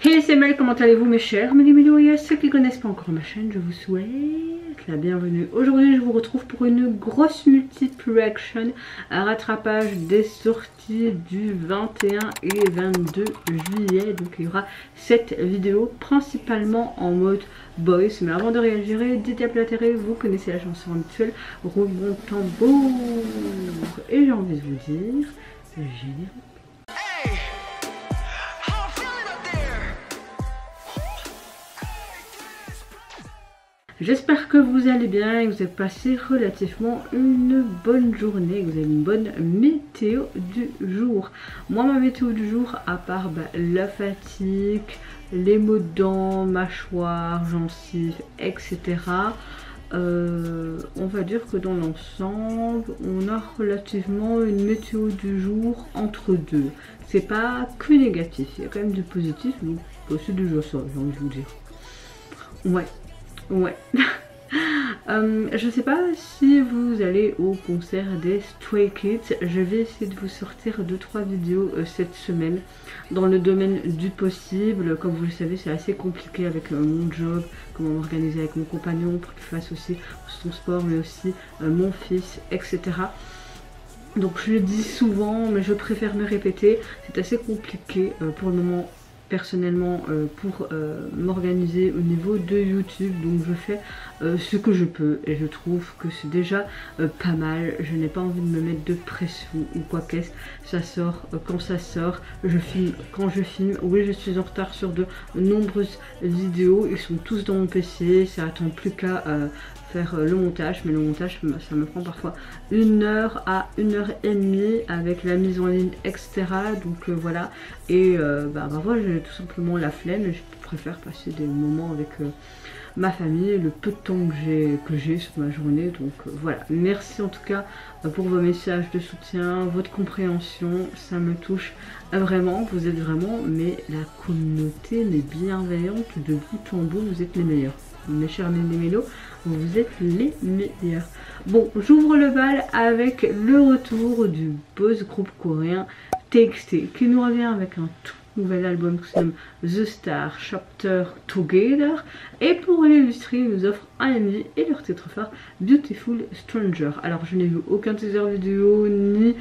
Hey, c'est Mel, comment allez-vous mes chers Méli-Mélo, et à ceux qui ne connaissent pas encore ma chaîne, je vous souhaite la bienvenue. Aujourd'hui, je vous retrouve pour une grosse multiple reaction à rattrapage des sorties du 21 et 22 juillet. Donc il y aura 7 vidéos, principalement en mode boys. Mais avant de réagir, dites à platérer, vous connaissez la chanson habituelle, rebond tambour. Et j'ai envie de vous dire, générique. J'espère que vous allez bien et que vous avez passé relativement une bonne journée, que vous avez une bonne météo du jour. Moi, ma météo du jour, à part la fatigue, les maux de dents, mâchoire, gencives, etc. On va dire que dans l'ensemble, on a relativement une météo du jour entre deux. C'est pas que négatif, il y a quand même du positif, donc c'est déjà ça, j'ai envie de vous dire. Ouais. Je sais pas si vous allez au concert des Stray Kids. Je vais essayer de vous sortir 2-3 vidéos cette semaine dans le domaine du possible. Comme vous le savez, c'est assez compliqué avec mon job, comment m'organiser avec mon compagnon pour qu'il fasse aussi son sport, mais aussi mon fils, etc. Donc je le dis souvent, mais je préfère me répéter. C'est assez compliqué pour le moment. Personnellement pour m'organiser au niveau de YouTube, donc je fais ce que je peux et je trouve que c'est déjà pas mal. Je n'ai pas envie de me mettre de pression ou quoi qu'est-ce, ça sort quand ça sort, je filme quand je filme. Oui, je suis en retard sur de nombreuses vidéos, ils sont tous dans mon PC, ça attend plus qu'à faire le montage, mais le montage ça me prend parfois 1 heure à 1h30 avec la mise en ligne, etc. Donc voilà, et voilà, j'ai tout simplement la flemme et je préfère passer des moments avec ma famille, le peu de temps que j'ai sur ma journée. Donc voilà, merci en tout cas pour vos messages de soutien, votre compréhension, ça me touche vraiment. Vous êtes vraiment, mais la communauté, les bienveillantes de bout en bout, vous êtes les meilleurs. Mes chers Méli-Mélo, vous êtes les meilleurs. Bon, j'ouvre le bal avec le retour du boss groupe coréen TXT qui nous revient avec un tout nouvel album qui se nomme The Star Chapter Together, et pour l'illustrer ils nous offrent un MV et leur titre phare Beautiful Stranger. Alors je n'ai vu aucun teaser vidéo ni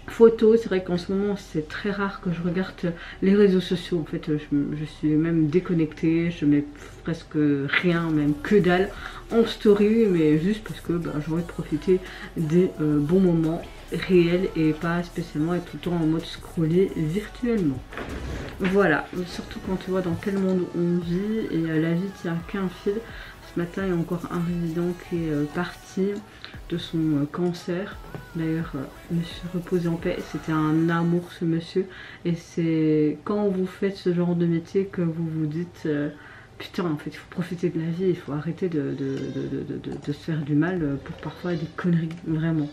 photos. C'est vrai qu'en ce moment c'est très rare que je regarde les réseaux sociaux. En fait je suis même déconnectée, je mets presque rien, même que dalle en story, mais juste parce que j'ai envie de profiter des bons moments réels et pas spécialement être tout le temps en mode scroller virtuellement. Voilà, surtout quand tu vois dans quel monde on vit et la vie tient qu'un fil. Ce matin il y a encore un résident qui est parti de son cancer. D'ailleurs, monsieur reposez en paix, c'était un amour ce monsieur. Et c'est quand vous faites ce genre de métier que vous vous dites putain, en fait il faut profiter de la vie, il faut arrêter de se faire du mal pour parfois des conneries, vraiment.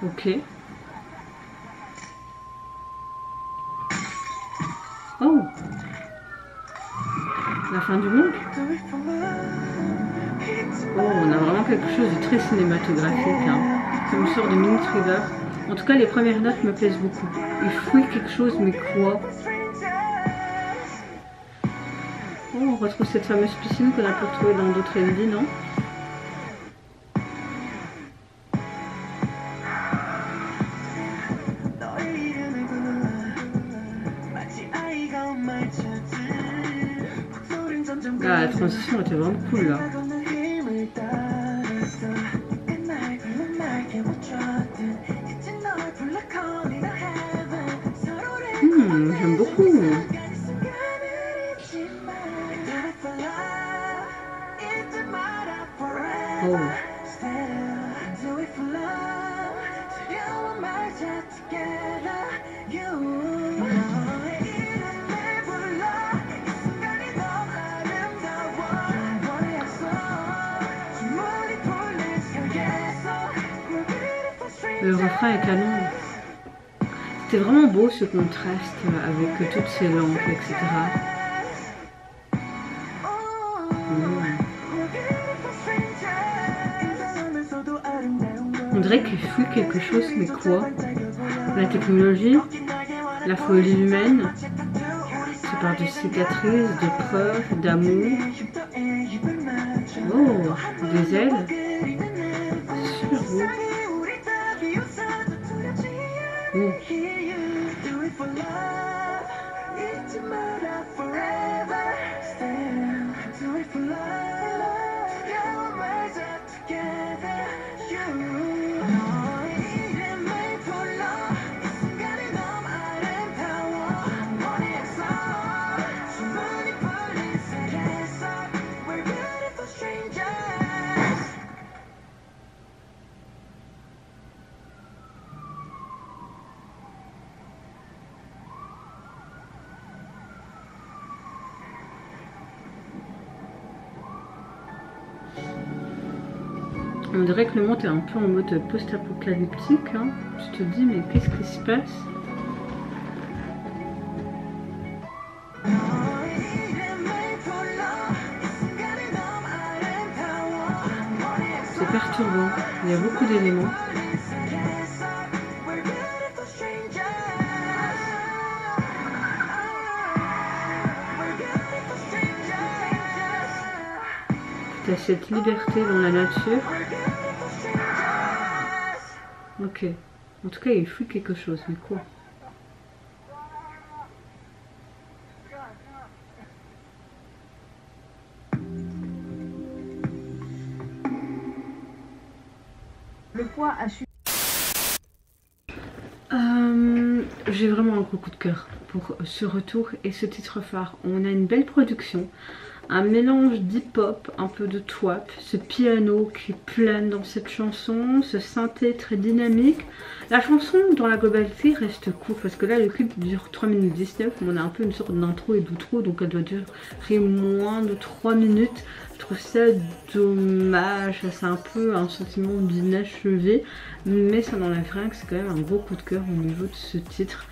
Ok. Oh, la fin du monde. Oh, on a vraiment quelque chose de très cinématographique, hein. Ça me sort de mini thriller. En tout cas, les premières notes me plaisent beaucoup. Il fouille quelque chose, mais quoi? Oh, on retrouve cette fameuse piscine qu'on a pu retrouver dans d'autres MV, non? Ah, la transition était vraiment cool là. J'aime beaucoup. Oh. Le refrain est canon. C'était vraiment beau ce contraste avec toutes ces lampes, etc. On dirait qu'il fuit quelque chose, mais quoi? La technologie, la folie humaine, ça parle de cicatrices, de preuves, d'amour. Oh, des ailes. Super beau. Oh. On dirait que le monde est un peu en mode post-apocalyptique, hein. Tu te dis, mais qu'est-ce qui se passe? C'est perturbant, il y a beaucoup d'éléments. Tu as cette liberté dans la nature. Ok. En tout cas, il fuit quelque chose, mais quoi? Le poids a su. J'ai vraiment un gros coup de cœur pour ce retour et ce titre phare. On a une belle production, un mélange d'hip-hop, un peu de twap, ce piano qui plane dans cette chanson, ce synthé très dynamique. La chanson dans la globalité reste courte parce que là le clip dure 3 minutes 19, on a un peu une sorte d'intro et d'outro, donc elle doit durer moins de 3 minutes. Je trouve ça dommage, c'est un peu un sentiment d'inachevé, mais ça n'enlève rien que c'est quand même un gros coup de cœur au niveau de ce titre.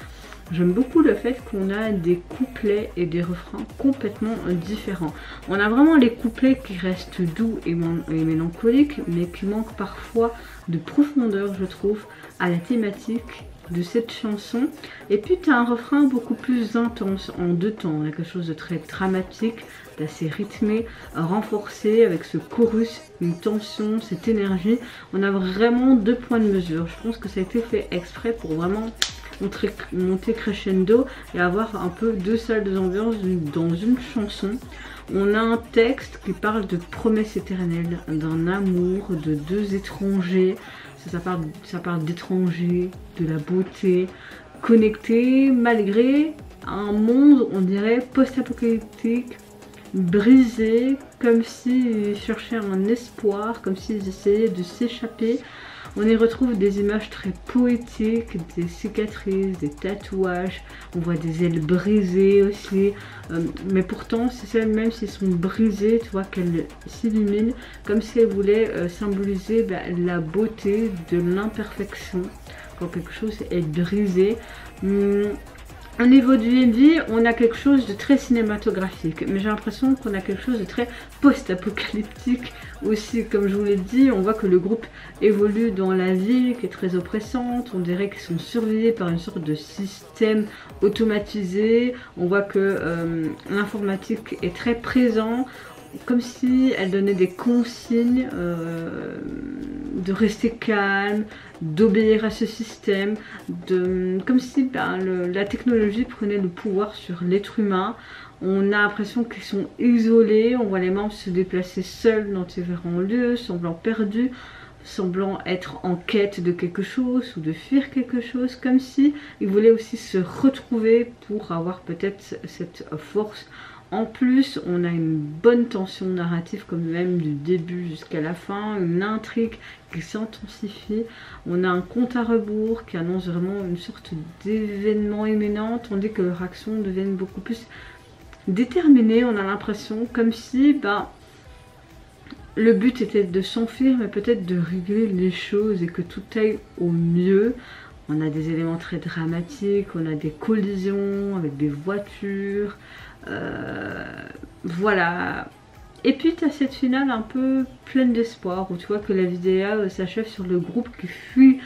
J'aime beaucoup le fait qu'on a des couplets et des refrains complètement différents. On a vraiment les couplets qui restent doux et mélancoliques, mais qui manquent parfois de profondeur, je trouve, à la thématique de cette chanson. Et puis tu as un refrain beaucoup plus intense en deux temps. On a quelque chose de très dramatique, d'assez rythmé, renforcé avec ce chorus, une tension, cette énergie. On a vraiment deux points de mesure. Je pense que ça a été fait exprès pour vraiment monter crescendo et avoir un peu deux salles d'ambiance dans une chanson. On a un texte qui parle de promesses éternelles, d'un amour, de deux étrangers. Ça parle d'étrangers, de la beauté, connectés malgré un monde, on dirait, post-apocalyptique, brisé, comme s'ils cherchaient un espoir, comme s'ils essayaient de s'échapper. On y retrouve des images très poétiques, des cicatrices, des tatouages, on voit des ailes brisées aussi, mais pourtant, même s'ils sont brisés, tu vois qu'elles s'illuminent, comme si elles voulaient symboliser la beauté de l'imperfection, quand quelque chose est brisé. Au niveau du MV, on a quelque chose de très cinématographique, mais j'ai l'impression qu'on a quelque chose de très post-apocalyptique aussi. Comme je vous l'ai dit, on voit que le groupe évolue dans la ville qui est très oppressante, on dirait qu'ils sont surveillés par une sorte de système automatisé, on voit que l'informatique est très présent, comme si elle donnait des consignes de rester calme, d'obéir à ce système, comme si la technologie prenait le pouvoir sur l'être humain. On a l'impression qu'ils sont isolés, on voit les membres se déplacer seuls dans différents lieux, semblant perdus, semblant être en quête de quelque chose ou de fuir quelque chose, comme si ils voulaient aussi se retrouver pour avoir peut-être cette force. En plus, on a une bonne tension narrative, comme même du début jusqu'à la fin, une intrigue qui s'intensifie. On a un compte à rebours qui annonce vraiment une sorte d'événement imminent, tandis que leurs actions deviennent beaucoup plus déterminées. On a l'impression comme si le but était de s'enfuir, mais peut-être de régler les choses et que tout aille au mieux. On a des éléments très dramatiques, on a des collisions avec des voitures. Voilà, Et puis tu as cette finale un peu pleine d'espoir où tu vois que la vidéo s'achève sur le groupe qui fuit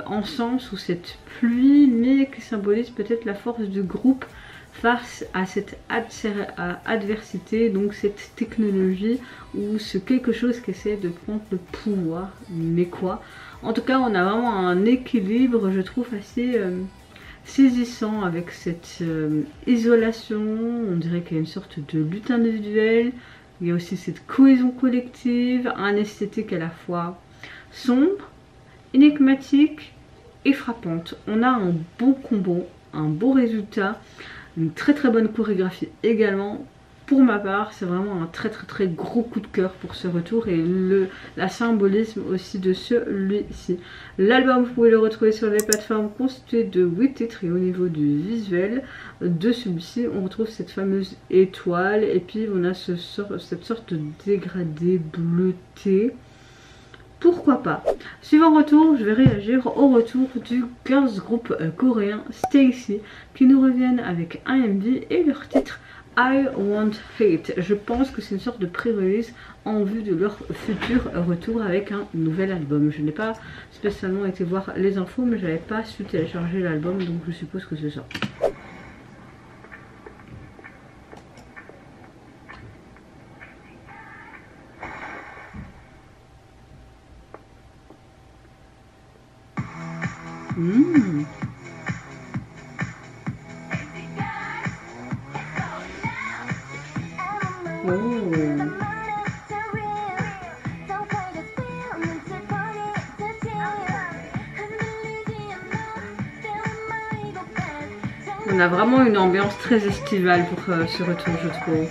ensemble sous cette pluie, mais qui symbolise peut-être la force du groupe face à cette adversité, donc cette technologie ou ce quelque chose qui essaie de prendre le pouvoir, mais quoi. En tout cas, on a vraiment un équilibre, je trouve, assez saisissant avec cette isolation. On dirait qu'il y a une sorte de lutte individuelle. Il y a aussi cette cohésion collective, un esthétique à la fois sombre, énigmatique et frappante. On a un bon combo, un beau résultat, une très bonne chorégraphie également. Pour ma part, c'est vraiment un très gros coup de cœur pour ce retour et la symbolisme aussi de celui-ci. L'album, vous pouvez le retrouver sur les plateformes constituées de 8 titres, et au niveau du visuel de celui-ci, on retrouve cette fameuse étoile et puis on a cette sorte de dégradé bleuté. Pourquoi pas. Suivant retour, je vais réagir au retour du girls group coréen STAYC qui nous reviennent avec un MV et leur titre I Want Hate. Je pense que c'est une sorte de pré-release en vue de leur futur retour avec un nouvel album. Je n'ai pas spécialement été voir les infos, mais je n'avais pas su télécharger l'album, donc je suppose que c'est ça. On a vraiment une ambiance très estivale pour ce retour, je trouve.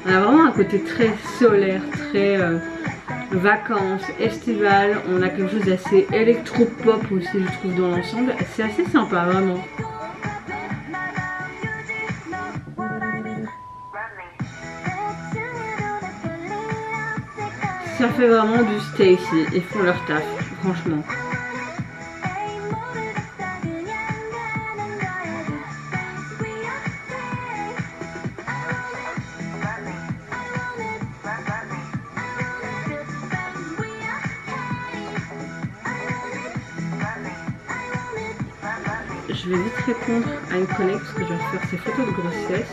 On a vraiment un côté très solaire, très vacances, estival. On a quelque chose d'assez électro-pop aussi, je trouve, dans l'ensemble. C'est assez sympa, vraiment. Ça fait vraiment du STAYC. Ils font leur taf, franchement. Je vais vite répondre à une collègue parce que je vais faire ses photos de grossesse.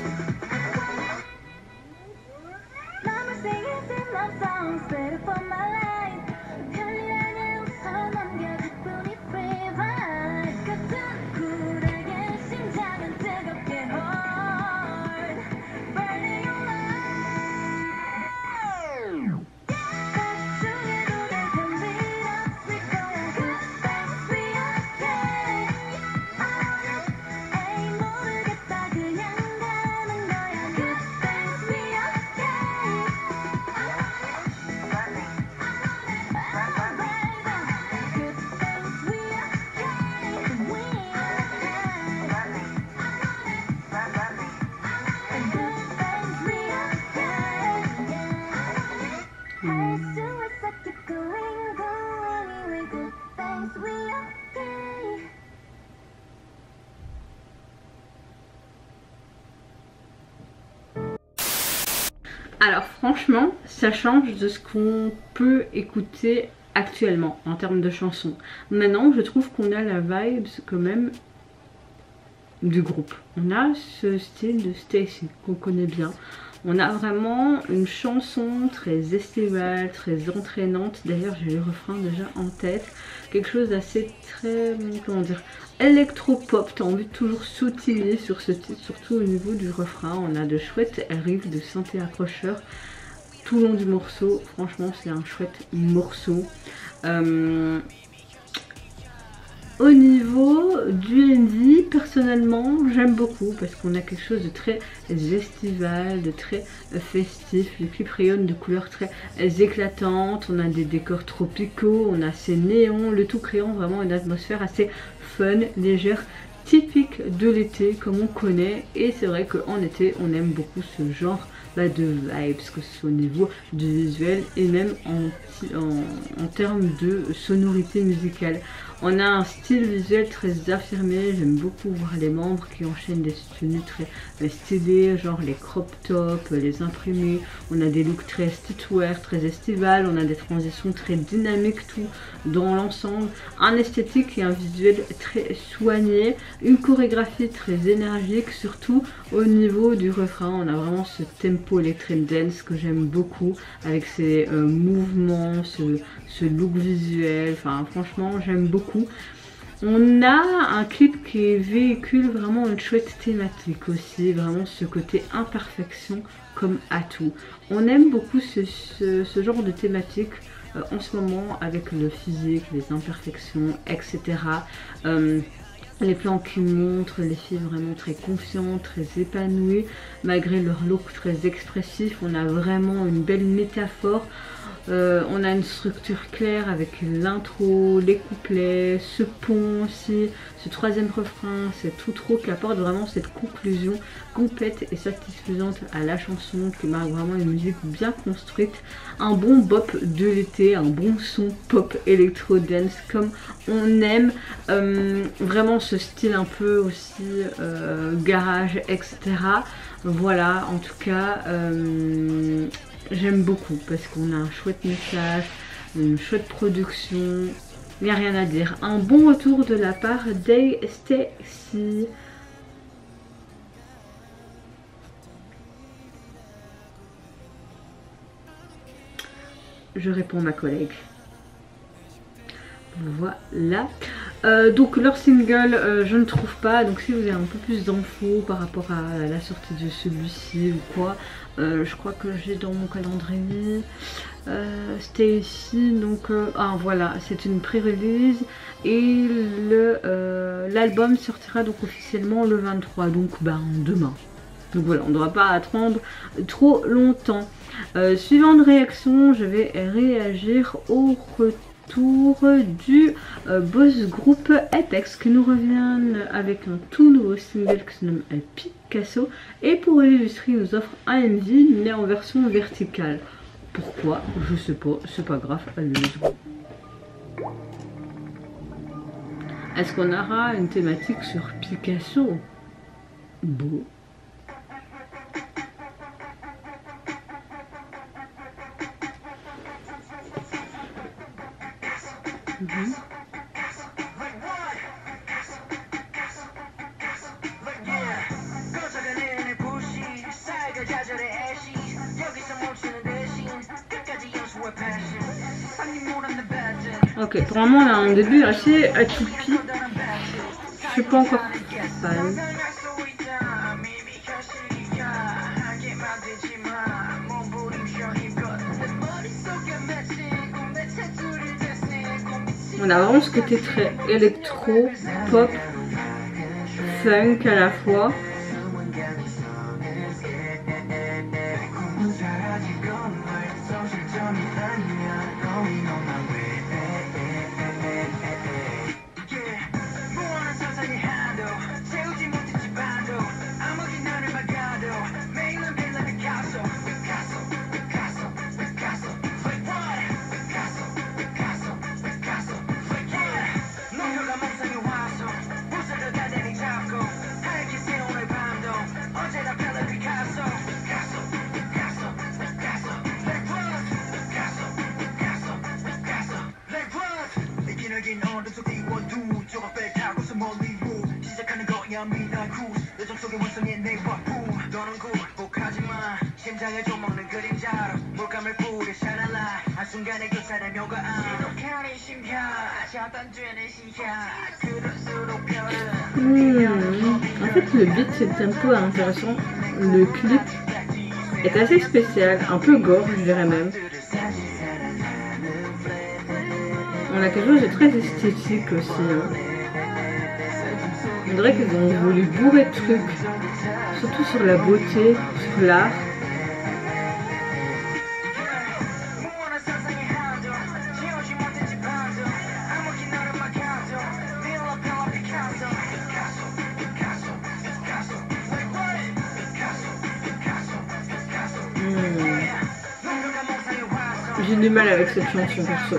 Alors franchement, ça change de ce qu'on peut écouter actuellement en termes de chansons. Maintenant, je trouve qu'on a la vibe quand même du groupe. On a ce style de STAYC qu'on connaît bien. On a vraiment une chanson très estivale, très entraînante. D'ailleurs, j'ai le refrain déjà en tête. Quelque chose d'assez très, comment dire, électro-pop. T'as envie de toujours sautiller sur ce titre, surtout au niveau du refrain. On a de chouettes riffs de synthé accrocheurs tout le long du morceau. Franchement, c'est un chouette morceau. Au niveau du indie, personnellement, j'aime beaucoup parce qu'on a quelque chose de très estival, de très festif. Le clip rayonne de couleurs très éclatantes. On a des décors tropicaux, on a ces néons, le tout créant vraiment une atmosphère assez fun, légère, typique de l'été comme on connaît. Et c'est vrai qu'en été, on aime beaucoup ce genre de vibes, que ce soit au niveau du visuel et même en termes de sonorité musicale. On a un style visuel très affirmé, j'aime beaucoup voir les membres qui enchaînent des tenues très stylées, genre les crop tops, les imprimés. On a des looks très streetwear, très estival, on a des transitions très dynamiques, tout dans l'ensemble. Un esthétique et un visuel très soigné, une chorégraphie très énergique, surtout au niveau du refrain. On a vraiment ce tempo electro dance que j'aime beaucoup, avec ses mouvements, ce look visuel, enfin franchement j'aime beaucoup. On a un clip qui véhicule vraiment une chouette thématique aussi, vraiment ce côté imperfection comme atout. On aime beaucoup ce genre de thématique en ce moment avec le physique, les imperfections, etc. Les plans qui montrent les filles vraiment très confiantes, très épanouies, malgré leur look très expressif. On a vraiment une belle métaphore. On a une structure claire avec l'intro, les couplets, ce pont aussi, ce troisième refrain, cet outro qui apporte vraiment cette conclusion complète et satisfaisante à la chanson, qui marque vraiment une musique bien construite, un bon bop de l'été, un bon son pop électro dance comme on aime, vraiment ce style un peu aussi garage, etc. Voilà, en tout cas j'aime beaucoup parce qu'on a un chouette message, une chouette production, il n'y a rien à dire. Un bon retour de la part d'Stacy. Je réponds à ma collègue. Voilà. Donc leur single, je ne trouve pas. Donc si vous avez un peu plus d'infos par rapport à la sortie de celui-ci ou quoi, je crois que j'ai dans mon calendrier Stacy. Donc ah voilà, c'est une pré-release et l'album sortira donc officiellement le 23. Donc ben demain. Donc voilà, on ne devra pas attendre trop longtemps. Suivant de réaction, je vais réagir au retour du boss group Apex qui nous revient avec un tout nouveau single qui se nomme Picasso. Et pour illustrer, il nous offre un MV mais en version verticale. Pourquoi? Je sais pas, c'est pas grave, allez, let's go. Est-ce qu'on aura une thématique sur Picasso? Beau. Ok, pour le moment on a un début assez atypique. Je suis pas encore fan. On a vraiment ce côté très électro, pop, funk à la fois. En fait, le beat et le tempo est intéressant. Le clip est assez spécial, un peu gore, je dirais même. On a quelque chose de très esthétique aussi. Hein. On dirait qu'ils ont voulu bourrer de trucs, surtout sur la beauté, sur l'art. J'ai du mal avec cette chanson perso.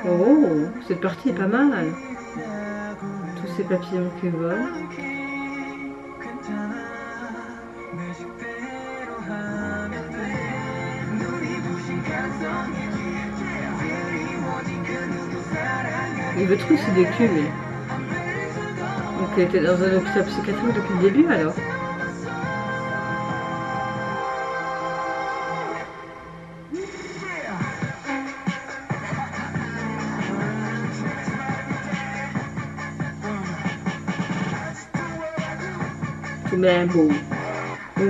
Oh, cette partie est pas mal. Tous ces papillons qui volent. Il veut trop se déculer. Donc il était dans un hôpital psychiatrique depuis le début alors. Tout bien beau. Oh.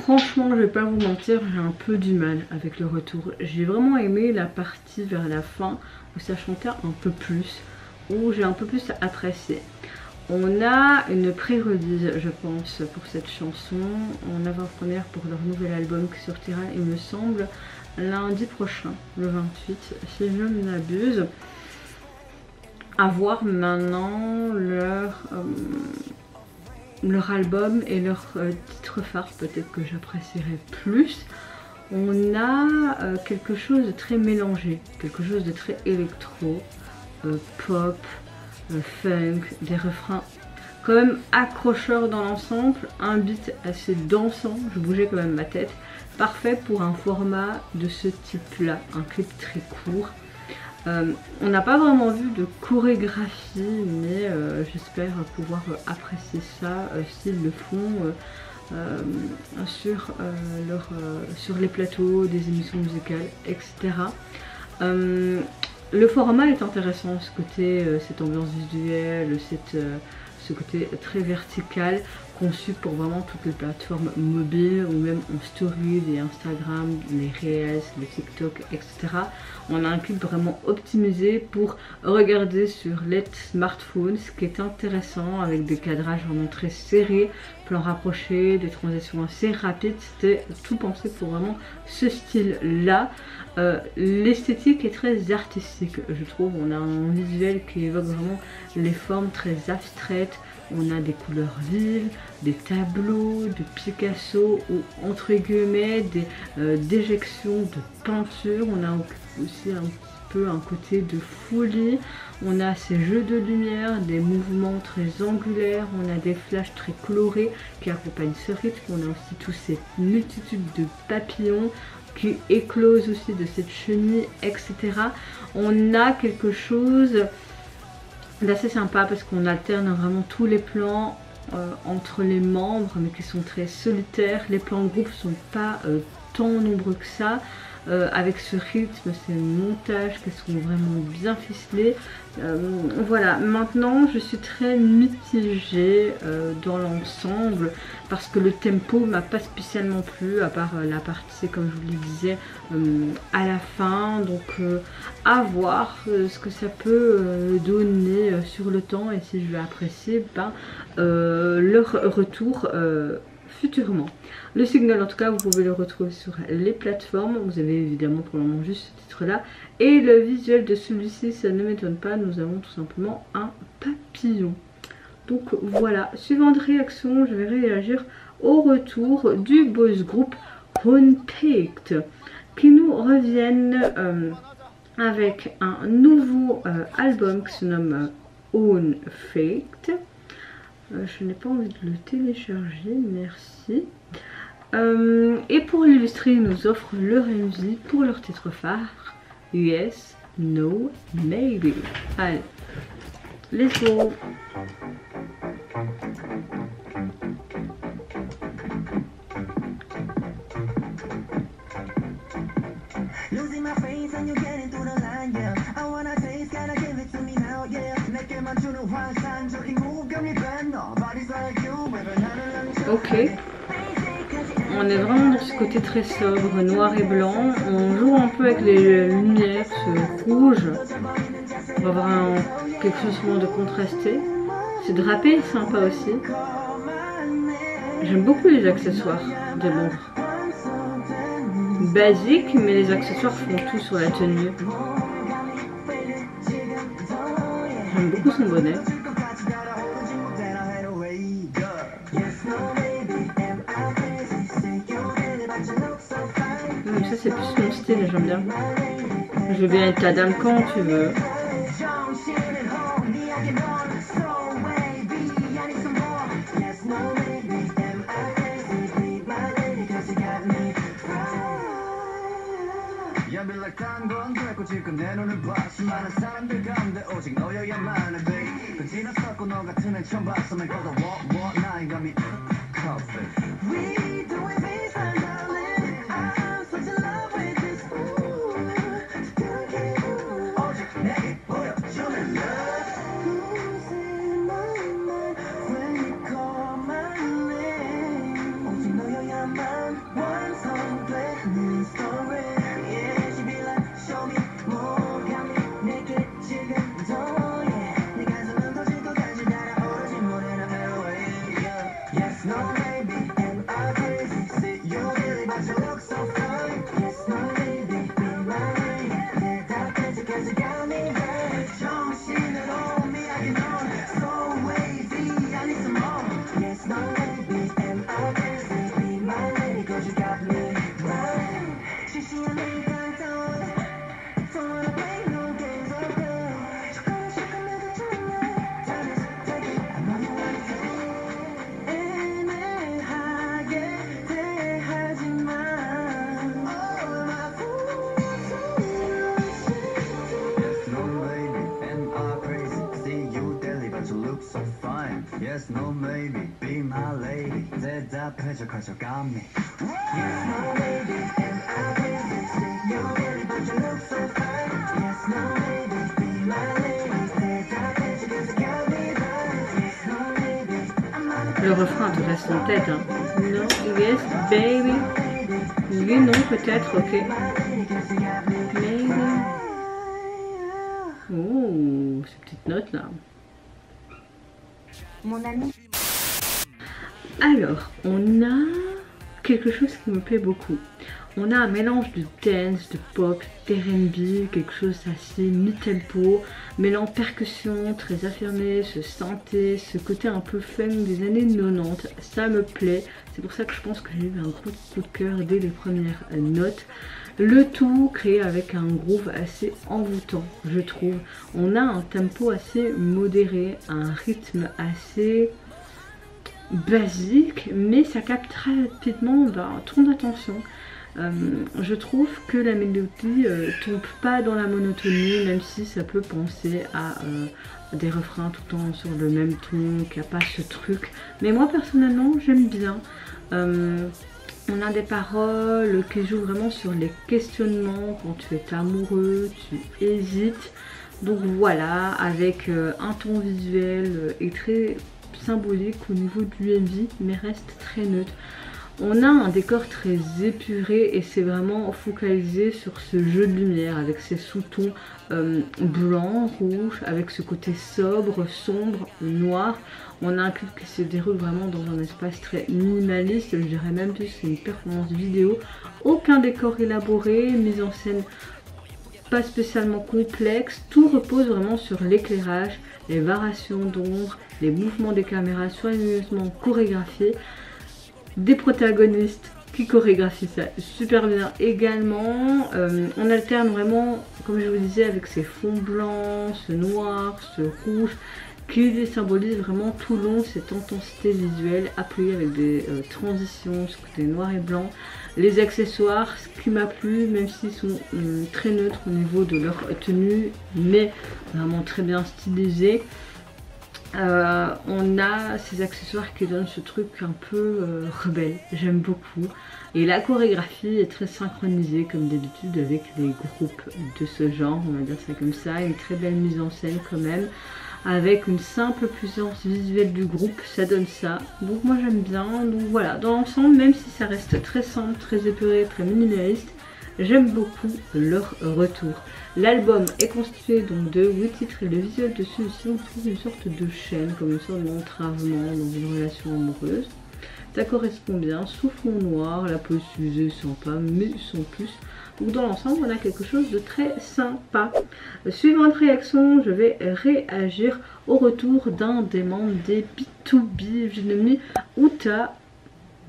Franchement, je vais pas vous mentir, j'ai un peu du mal avec le retour. J'ai vraiment aimé la partie vers la fin où ça chantait un peu plus, où j'ai un peu plus apprécié. On a une pré-release, je pense, pour cette chanson, en avant-première pour leur nouvel album qui sortira, il me semble, lundi prochain, le 28, si je ne m'abuse. À voir maintenant leur album et leur titre phare, peut-être que j'apprécierais plus. On a quelque chose de très mélangé, quelque chose de très électro, pop, funk, des refrains quand même accrocheurs dans l'ensemble, un beat assez dansant, je bougeais quand même ma tête, parfait pour un format de ce type là, un clip très court. On n'a pas vraiment vu de chorégraphie, mais j'espère pouvoir apprécier ça s'ils le font sur les plateaux des émissions musicales, etc. Le format est intéressant, ce côté, cette ambiance visuelle, ce côté très vertical, conçu pour vraiment toutes les plateformes mobiles ou même en story, les Instagram, les Reels, les TikTok, etc. On a un clip vraiment optimisé pour regarder sur les smartphones, ce qui est intéressant avec des cadrages vraiment très serrés, plans rapprochés, des transitions assez rapides. C'était tout pensé pour vraiment ce style-là. L'esthétique est très artistique, je trouve. On a un visuel qui évoque vraiment les formes très abstraites. On a des couleurs vives, des tableaux de Picasso ou entre guillemets des déjections de peinture. On a aussi un petit peu un côté de folie. On a ces jeux de lumière, des mouvements très angulaires. On a des flashs très colorés qui accompagnent ce rythme. On a aussi toute cette multitude de papillons qui éclosent aussi de cette chenille, etc. On a quelque chose d'assez sympa parce qu'on alterne vraiment tous les plans entre les membres, mais qui sont très solitaires. Les plans de groupe sont pas tant nombreux que ça. Avec ce rythme, ces montages qui sont vraiment bien ficelés. Voilà, maintenant je suis très mitigée dans l'ensemble parce que le tempo m'a pas spécialement plu, à part la partie, comme je vous le disais, à la fin. Donc à voir ce que ça peut donner sur le temps et si je vais apprécier leur retour futurement. Le Signal, en tout cas, vous pouvez le retrouver sur les plateformes. Vous avez évidemment pour le moment juste ce titre là. Et le visuel de celui-ci, ça ne m'étonne pas, nous avons tout simplement un papillon. Donc voilà, suivante réaction, je vais réagir au retour du boys group Unpicked, qui nous reviennent avec un nouveau album qui se nomme Own Faked. Je n'ai pas envie de le télécharger, merci. Et pour illustrer, ils nous offrent leur MV pour leur titre phare, Yes, No, Maybe. Allez, let's go. Losing my face and you getting through the line, yeah. I wanna taste, gotta give it to me now, yeah. 내게만 주는 환상적인 무감이 된 nobody's like you, baby, 나는 Ok. On est vraiment dans ce côté très sobre, noir et blanc. On joue un peu avec les lumières, ce rouge. On va avoir quelque chose de contrasté. Ce drapé est sympa aussi. J'aime beaucoup les accessoires de l'ombre. Basique, mais les accessoires font tout sur la tenue. J'aime beaucoup son bonnet. Ça c'est plus mon style, j'aime bien. Je veux bien être ta dame quand tu veux. 연필락한 건 됐고 지금 내 눈을 봐 수많은 사람들 가운데 오직 너여야만 해 babe 그 지났었고 너 같은 애 처음 봤어 날 걷어 what 나의 감이 coffee We do it peaceful darling I'm such in love with this 오직 내게 보여주는 love Losing my mind when you call my name 오직 너여야만 완성돼 네 story Yes, no, maybe, be my lady. 대답해줘, cause you got me. Yes, no, maybe, am I crazy? Say you're ready, but you look so fine. Yes, no, maybe, be my lady. 대답해줘, cause you got me right. Yes, no, maybe, I'm not. Le refrain te reste en tête, hein. No, yes, baby. Oui, non, peut-être, ok. Maybe. Oh, ces petites notes là. Mon ami. Alors, on a quelque chose qui me plaît beaucoup. On a un mélange de dance, de pop, d'R&B, quelque chose assez mi-tempo, mélange percussion, très affirmé, ce synthé, ce côté un peu fun des années 90. Ça me plaît, c'est pour ça que je pense que j'ai eu un gros coup de cœur dès les premières notes. Le tout créé avec un groove assez envoûtant, je trouve. On a un tempo assez modéré, un rythme assez basique, mais ça capte très rapidement ton attention. Je trouve que la mélodie tombe pas dans la monotonie, même si ça peut penser à des refrains tout le temps sur le même ton, qu'il n'y a pas ce truc. Mais moi personnellement j'aime bien. On a des paroles qui jouent vraiment sur les questionnements quand tu es amoureux, tu hésites. Donc voilà, avec un ton visuel et très symbolique au niveau du MV, mais reste très neutre. On a un décor très épuré et c'est vraiment focalisé sur ce jeu de lumière avec ces sous-tons blanc, rouge, avec ce côté sobre, sombre, noir. On a un clip qui se déroule vraiment dans un espace très minimaliste, je dirais même plus c'est une performance vidéo. Aucun décor élaboré, mise en scène pas spécialement complexe, tout repose vraiment sur l'éclairage, les variations d'ombre, les mouvements des caméras soigneusement chorégraphiés. Des protagonistes qui chorégraphient ça super bien également. On alterne vraiment comme je vous disais, avec ces fonds blancs, ce noir, ce rouge, qui symbolise vraiment tout le long cette intensité visuelle appuyée avec des transitions, ce côté noir et blanc. Les accessoires, ce qui m'a plu, même s'ils sont très neutres au niveau de leur tenue, mais vraiment très bien stylisés. On a ces accessoires qui donnent ce truc un peu rebelle, j'aime beaucoup. Et la chorégraphie est très synchronisée comme d'habitude avec les groupes de ce genre, on va dire ça comme ça. Une très belle mise en scène quand même, avec une simple puissance visuelle du groupe, ça donne ça. Donc moi j'aime bien, donc voilà, dans l'ensemble, même si ça reste très simple, très épuré, très minimaliste, j'aime beaucoup leur retour. L'album est constitué donc de 8 titres et le visuel de celui-ci, on trouve une sorte de chaîne, comme une sorte d'entravement dans une relation amoureuse. Ça correspond bien, sous fond noir, la pose usée sympa, mais sans plus. Donc dans l'ensemble, on a quelque chose de très sympa. Suivante réaction, je vais réagir au retour d'un des membres des B2B. J'ai nommé Uta,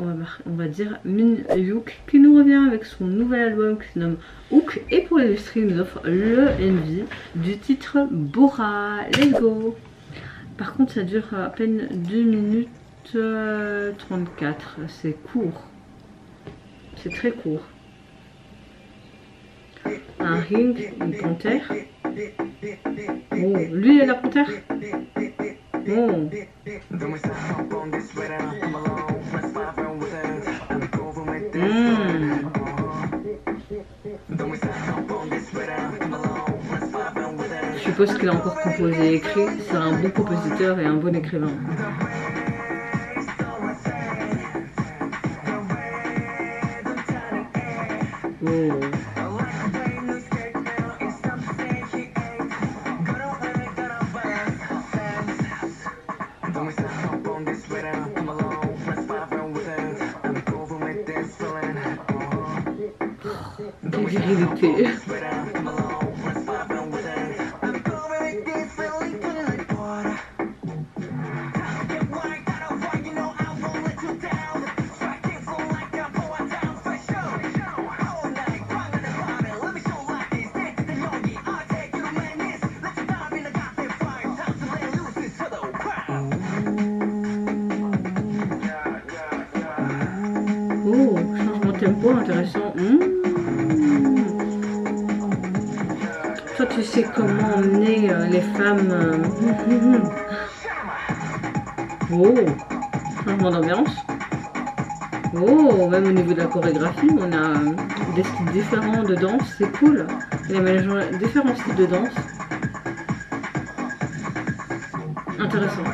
on va dire Min Hyuk, qui nous revient avec son nouvel album qui se nomme Hook. Et pour l'illustrer, il nous offre le MV du titre Bora. Let's go! Par contre, ça dure à peine 2 minutes 34. C'est court. C'est très court. Un ring, une panthère. Oh, lui et la panthère. Oh. Je suppose qu'il a encore composé et écrit. C'est un bon compositeur et un bon écrivain. Oh. Virilité. Oh, changement de tempo intéressant. Toi, tu sais comment emmener les femmes. Oh, changement d'ambiance. Oh, même au niveau de la chorégraphie, on a des styles différents de danse, c'est cool. Il y a différents styles de danse. Intéressant.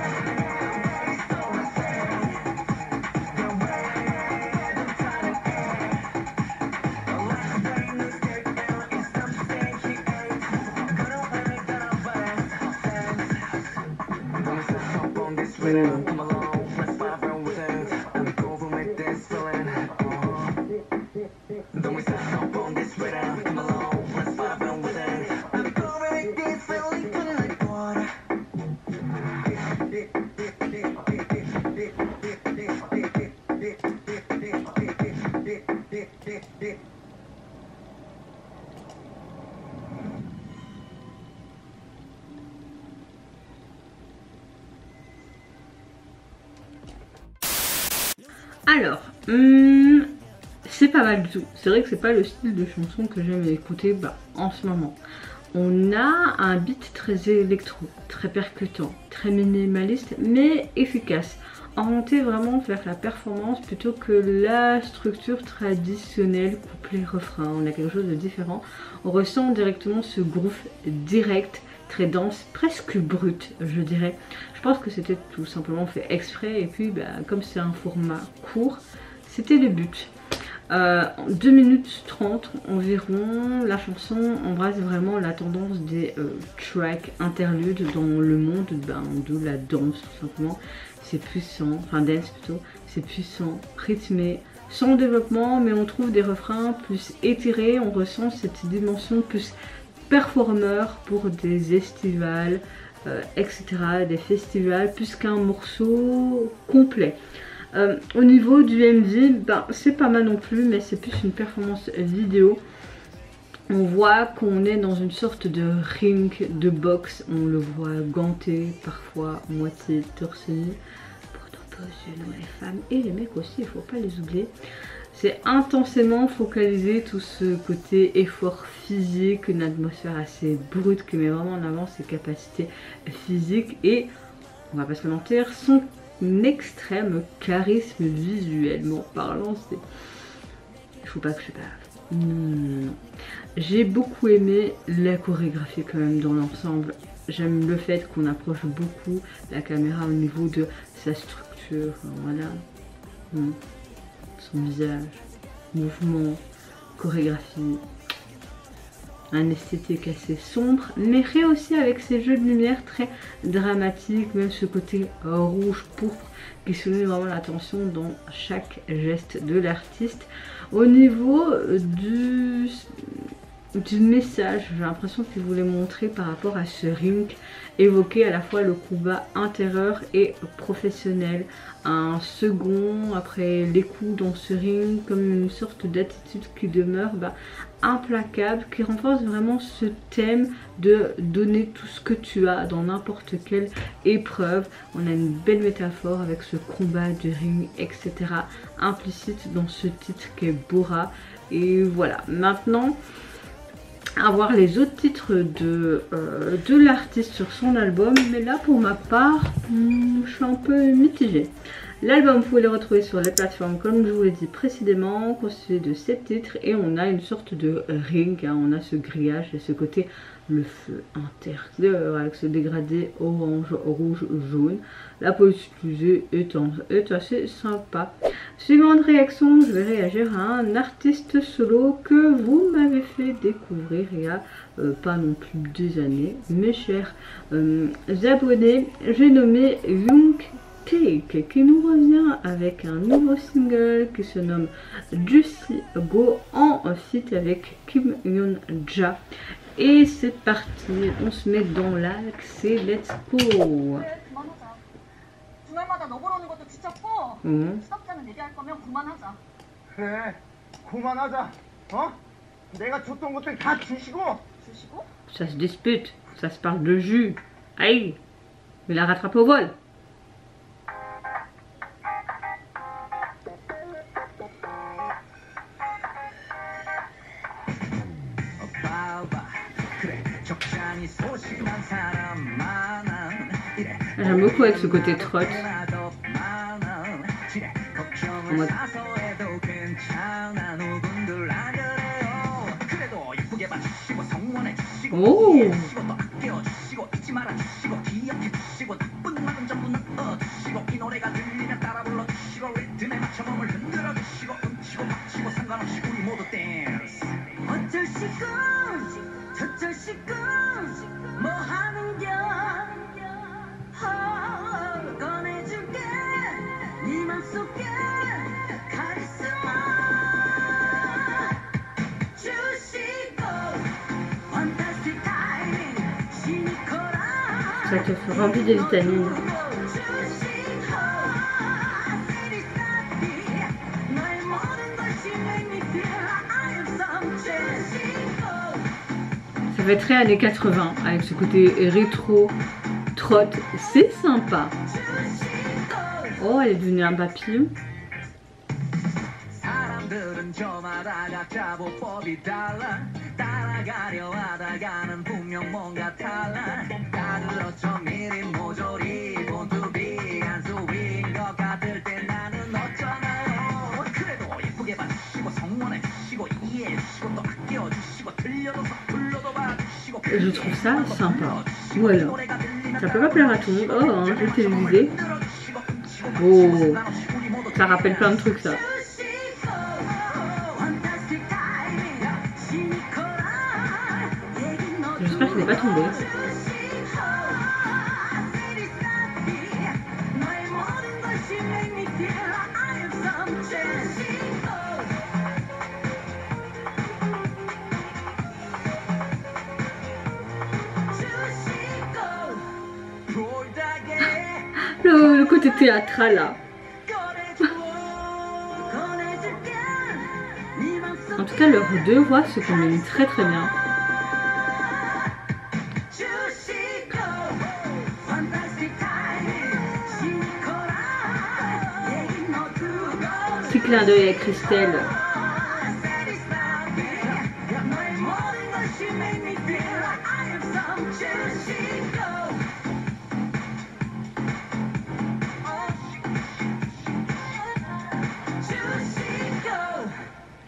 Alors, c'est pas mal du tout. C'est vrai que c'est pas le style de chanson que j'aime écouter en ce moment. On a un beat très électro, très percutant, très minimaliste, mais efficace. Orienté vraiment vers la performance plutôt que la structure traditionnelle couplet-refrain. On a quelque chose de différent. On ressent directement ce groove direct, très dense, presque brut, je dirais. Je pense que c'était tout simplement fait exprès. Et puis, comme c'est un format court, c'était le but. 2 minutes 30 environ, la chanson embrasse vraiment la tendance des tracks interludes dans le monde de la danse tout simplement. C'est puissant, enfin dance plutôt, c'est puissant, rythmé, sans développement, mais on trouve des refrains plus étirés, on ressent cette dimension plus performeur pour des estivales, etc., des festivals, plus qu'un morceau complet. Au niveau du MV, c'est pas mal non plus, mais c'est plus une performance vidéo. On voit qu'on est dans une sorte de ring de boxe. On le voit ganté, parfois moitié torse nu. Pourtant pas les femmes et les mecs aussi, il faut pas les oublier. C'est intensément focalisé tout ce côté effort physique, une atmosphère assez brute qui met vraiment en avant ses capacités physiques et, on va pas se le mentir, son extrême charisme visuellement parlant. Il faut pas que je parle. Non. J'ai beaucoup aimé la chorégraphie quand même dans l'ensemble. J'aime le fait qu'on approche beaucoup la caméra au niveau de sa structure. Voilà. Son visage, mouvement, chorégraphie. Un esthétique assez sombre, mais aussi avec ces jeux de lumière très dramatiques, même ce côté rouge pourpre qui soulève vraiment l'attention dans chaque geste de l'artiste. Au niveau du message, j'ai l'impression qu'il voulait montrer par rapport à ce ring, évoquer à la fois le combat intérieur et professionnel, un second après les coups dans ce ring, comme une sorte d'attitude qui demeure implacable, qui renforce vraiment ce thème de donner tout ce que tu as dans n'importe quelle épreuve. On a une belle métaphore avec ce combat du ring, etc. implicite dans ce titre qui est Bora. Et voilà, maintenant à voir les autres titres de l'artiste sur son album, mais là pour ma part je suis un peu mitigée. L'album, vous pouvez le retrouver sur les plateformes comme je vous l'ai dit précédemment, constitué de 7 titres, et on a une sorte de ring, hein, on a ce grillage et ce côté le feu intérieur avec ce dégradé orange, rouge, jaune. La police utilisée est assez sympa. Suivant une réaction, je vais réagir à un artiste solo que vous m'avez fait découvrir il y a pas non plus des années, mes chers abonnés. J'ai nommé Young Cake qui nous revient avec un nouveau single qui se nomme Juicy Go en feat avec Kim Yoon Ja. Et c'est parti, on se met dans l'axe et let's go. 그래, 그만하자. 어? 내가 줬던 것들 다 주시고. 주시고? Ça se dispute, ça se parle de jus. Aïe, il la rattrape au vol. J'aime beaucoup avec ce côté trot. Oh! Ça te fait remplir de vitamines. Ça fait très années 80 avec ce côté rétro, trot, c'est sympa. Oh, elle est devenue un papillon. Je trouve ça sympa. Voilà. Ça peut pas plaire à tout le monde. Oh, un jeu télévisé. Oh, ça rappelle plein de trucs ça. J'espère qu'il n'est pas tombé. Le côté théâtral là. En tout tout cas, leurs deux voix se combinent très très bien. Petit clin d'œil à Christelle.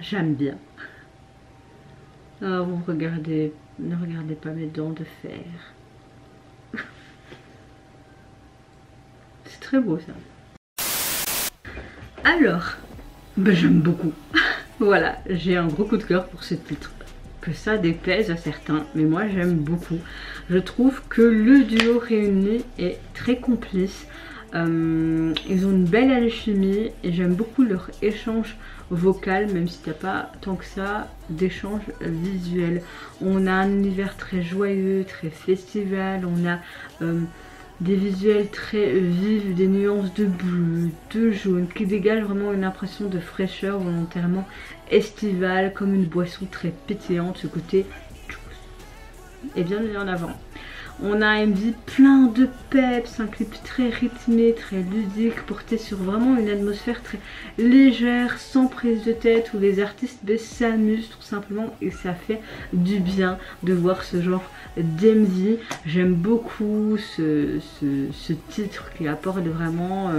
J'aime bien. Ah, vous regardez, ne regardez pas mes dents de fer. C'est très beau ça. Alors, ben, j'aime beaucoup. Voilà, j'ai un gros coup de cœur pour ce titre. Que ça déplaise à certains, mais moi j'aime beaucoup. Je trouve que le duo réuni est très complice. Ils ont une belle alchimie et j'aime beaucoup leur échange vocal, même s'il n'y a pas tant que ça d'échange visuel. On a un univers très joyeux, très festival, on a des visuels très vifs, des nuances de bleu, de jaune, qui dégagent vraiment une impression de fraîcheur volontairement estivale, comme une boisson très pétillante, ce côté est bien mis en avant. On a un MV plein de peps, un clip très rythmé, très ludique, porté sur vraiment une atmosphère très légère, sans prise de tête, où les artistes s'amusent tout simplement et ça fait du bien de voir ce genre d'MV. J'aime beaucoup ce titre qui apporte vraiment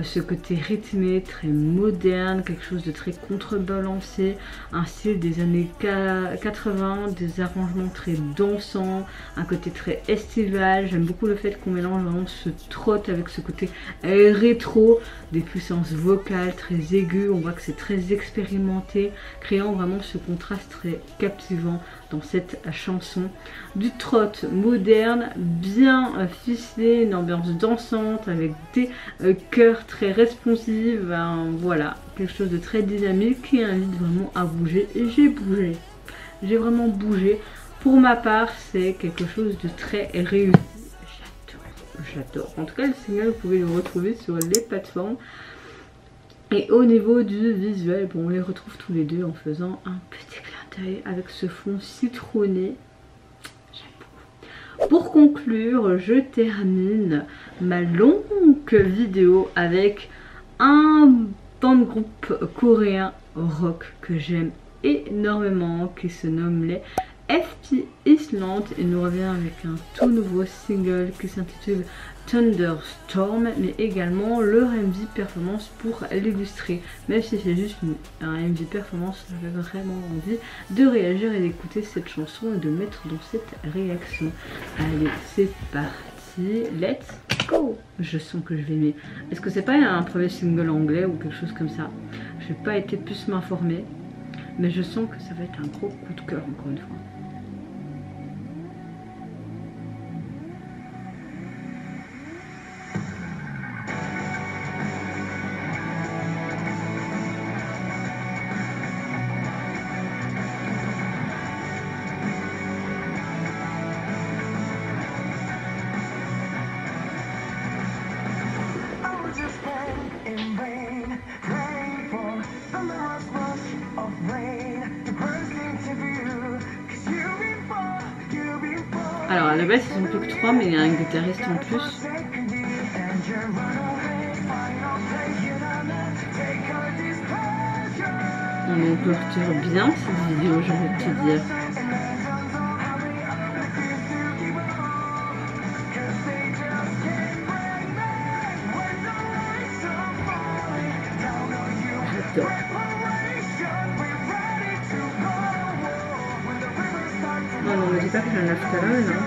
ce côté rythmé, très moderne, quelque chose de très contrebalancé, un style des années 80, des arrangements très dansants, un côté très estival. J'aime beaucoup le fait qu'on mélange vraiment ce trot avec ce côté rétro, des puissances vocales très aiguës, on voit que c'est très expérimenté, créant vraiment ce contraste très captivant dans cette chanson. Du trot moderne, bien ficelé, une ambiance dansante avec des chœurs très responsifs, voilà, quelque chose de très dynamique qui invite vraiment à bouger et j'ai bougé, j'ai vraiment bougé. Pour ma part, c'est quelque chose de très réussi, j'adore. En tout cas, le single, vous pouvez le retrouver sur les plateformes. Et au niveau du visuel, bon, on les retrouve tous les deux en faisant un petit clin d'œil avec ce fond citronné. J'aime beaucoup. Pour conclure, je termine ma longue vidéo avec un band groupe coréen rock que j'aime énormément, qui se nomme les FT Island, et nous revient avec un tout nouveau single qui s'intitule Thunderstorm, mais également leur MV performance pour l'illustrer. Même si c'est juste un MV performance, j'avais vraiment envie de réagir et d'écouter cette chanson et de mettre dans cette réaction. Allez, c'est parti, let's go. Je sens que je vais aimer. Est-ce que c'est pas un premier single anglais ou quelque chose comme ça? Je n'ai pas été plus m'informer, mais je sens que ça va être un gros coup de cœur encore une fois. Alors à la base ils sont plus que 3, mais il y a un guitariste en plus. On clôture bien cette vidéo, je vais te dire. J'adore. Non, non, mais dis pas que j'ai un after, non.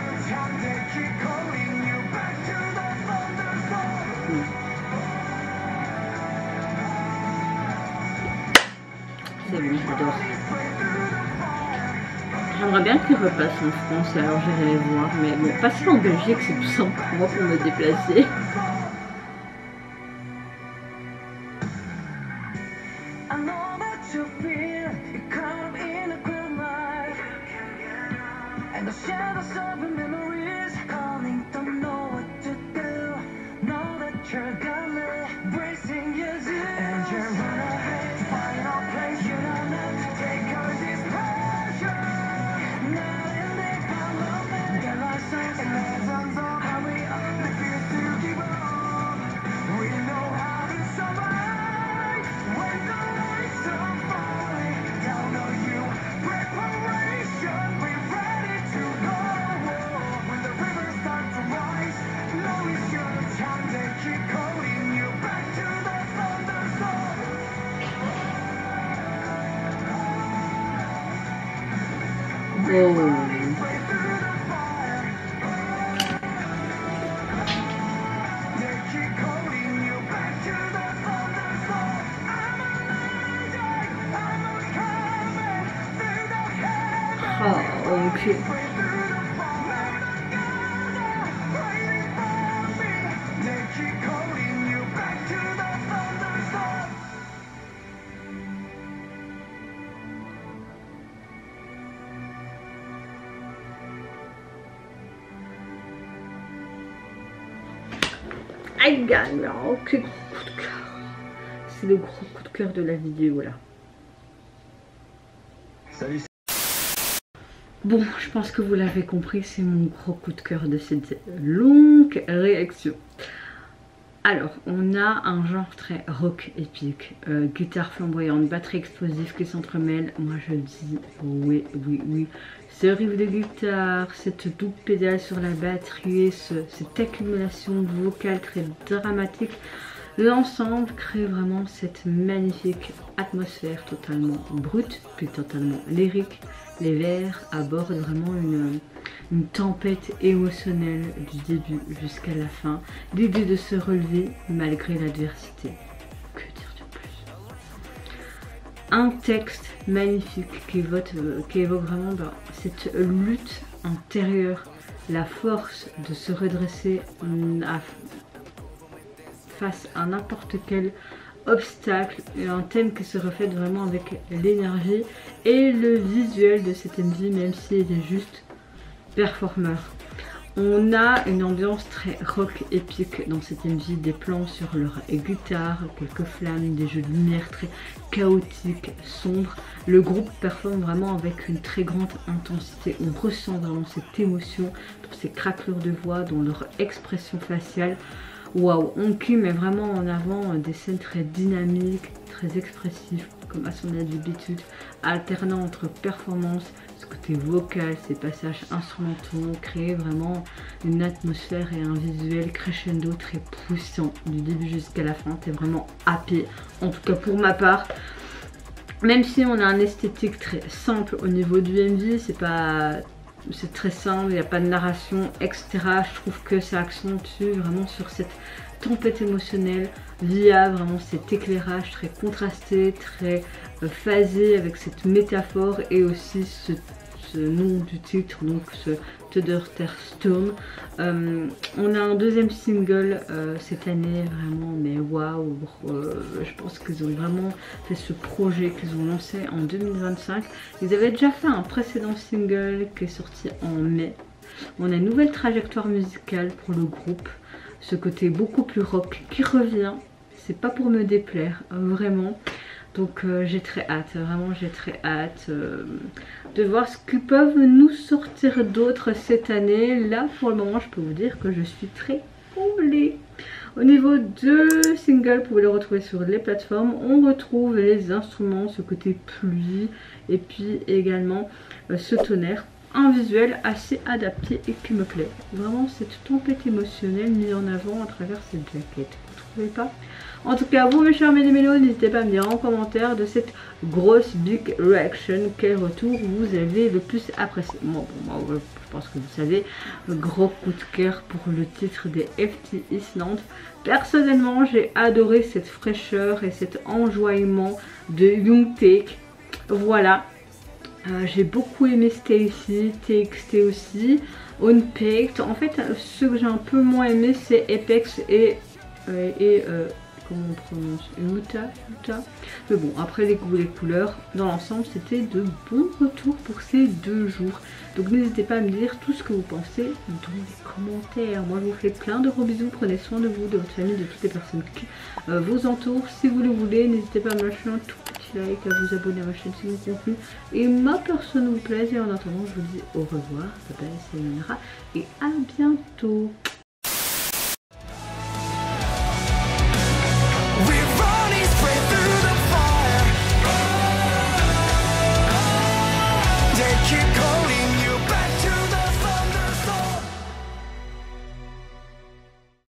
C'est bon, j'adore. J'aimerais bien qu'ils repassent en France, alors j'irai les voir. Mais bon, passer en Belgique, c'est plus simple pour moi pour me déplacer. Embracing you, and you're running, find a place you don't know. Take Oh. Oh, ok. Aïe, oh, quel gros coup de cœur. C'est le gros coup de cœur de la vidéo là. Salut. Bon, je pense que vous l'avez compris, c'est mon gros coup de cœur de cette longue réaction. Alors, on a un genre très rock épique, guitare flamboyante, batterie explosive qui s'entremêle. Moi je dis oui, oui, oui. Ce riff de guitare, cette double pédale sur la batterie, cette accumulation de vocales très dramatique, l'ensemble crée vraiment cette magnifique atmosphère totalement brute, puis totalement lyrique. Les vers abordent vraiment une tempête émotionnelle du début jusqu'à la fin. L'idée de se relever malgré l'adversité. Que dire de plus? Un texte magnifique qui évoque vraiment cette lutte intérieure, la force de se redresser face à n'importe quel obstacle, et un thème qui se reflète vraiment avec l'énergie et le visuel de cette MV, même s'il est juste performeur. On a une ambiance très rock épique dans cette MV, des plans sur leur guitare, quelques flammes, des jeux de lumière très chaotiques, sombres. Le groupe performe vraiment avec une très grande intensité. On ressent vraiment cette émotion dans ces craquelures de voix, dans leur expression faciale. Waouh, Honky met vraiment en avant des scènes très dynamiques, très expressives, comme à son habitude, alternant entre performance, ce côté vocal, ces passages instrumentaux, créer vraiment une atmosphère et un visuel crescendo très puissant du début jusqu'à la fin. T'es vraiment happy, en tout cas pour ma part. Même si on a un esthétique très simple au niveau du MV, c'est très simple, il n'y a pas de narration, etc. Je trouve que ça accentue vraiment sur cette tempête émotionnelle via vraiment cet éclairage très contrasté, très phasé avec cette métaphore et aussi ce nom du titre, donc ce Storm. On a un deuxième single cette année, vraiment, mais waouh, je pense qu'ils ont vraiment fait ce projet qu'ils ont lancé en 2025. Ils avaient déjà fait un précédent single qui est sorti en mai. On a une nouvelle trajectoire musicale pour le groupe, ce côté beaucoup plus rock qui revient. C'est pas pour me déplaire, vraiment. Donc j'ai très hâte, vraiment j'ai très hâte de voir ce qu'ils peuvent nous sortir d'autres cette année. Là pour le moment je peux vous dire que je suis très comblée. Au niveau de single, vous pouvez le retrouver sur les plateformes. On retrouve les instruments, ce côté pluie et puis également ce tonnerre. Un visuel assez adapté et qui me plaît. Vraiment cette tempête émotionnelle mise en avant à travers cette jaquette. Vous trouvez pas? En tout cas, vous mes chers mélos, n'hésitez pas à me dire en commentaire de cette grosse big reaction, quel retour vous avez le plus apprécié. Moi, je pense que vous savez, le gros coup de cœur pour le titre des FT East Nantes. Personnellement, j'ai adoré cette fraîcheur et cet enjoyement de Young Take. Voilà. J'ai beaucoup aimé Stacy, TXT aussi, Unpicked. En fait, ce que j'ai un peu moins aimé, c'est Apex et comment on prononce, Utah. Mais bon, après les goûts, les couleurs, dans l'ensemble, c'était de bons retours pour ces 2 jours. Donc n'hésitez pas à me dire tout ce que vous pensez dans les commentaires. Moi, je vous fais plein de gros bisous. Prenez soin de vous, de votre famille, de toutes les personnes qui vous entourent. Si vous le voulez, n'hésitez pas à me lâcher un tout petit like, à vous abonner à ma chaîne si mon contenu et ma personne vous plaise. Et en attendant, je vous dis au revoir. Bye bye, c'est Mira et à bientôt.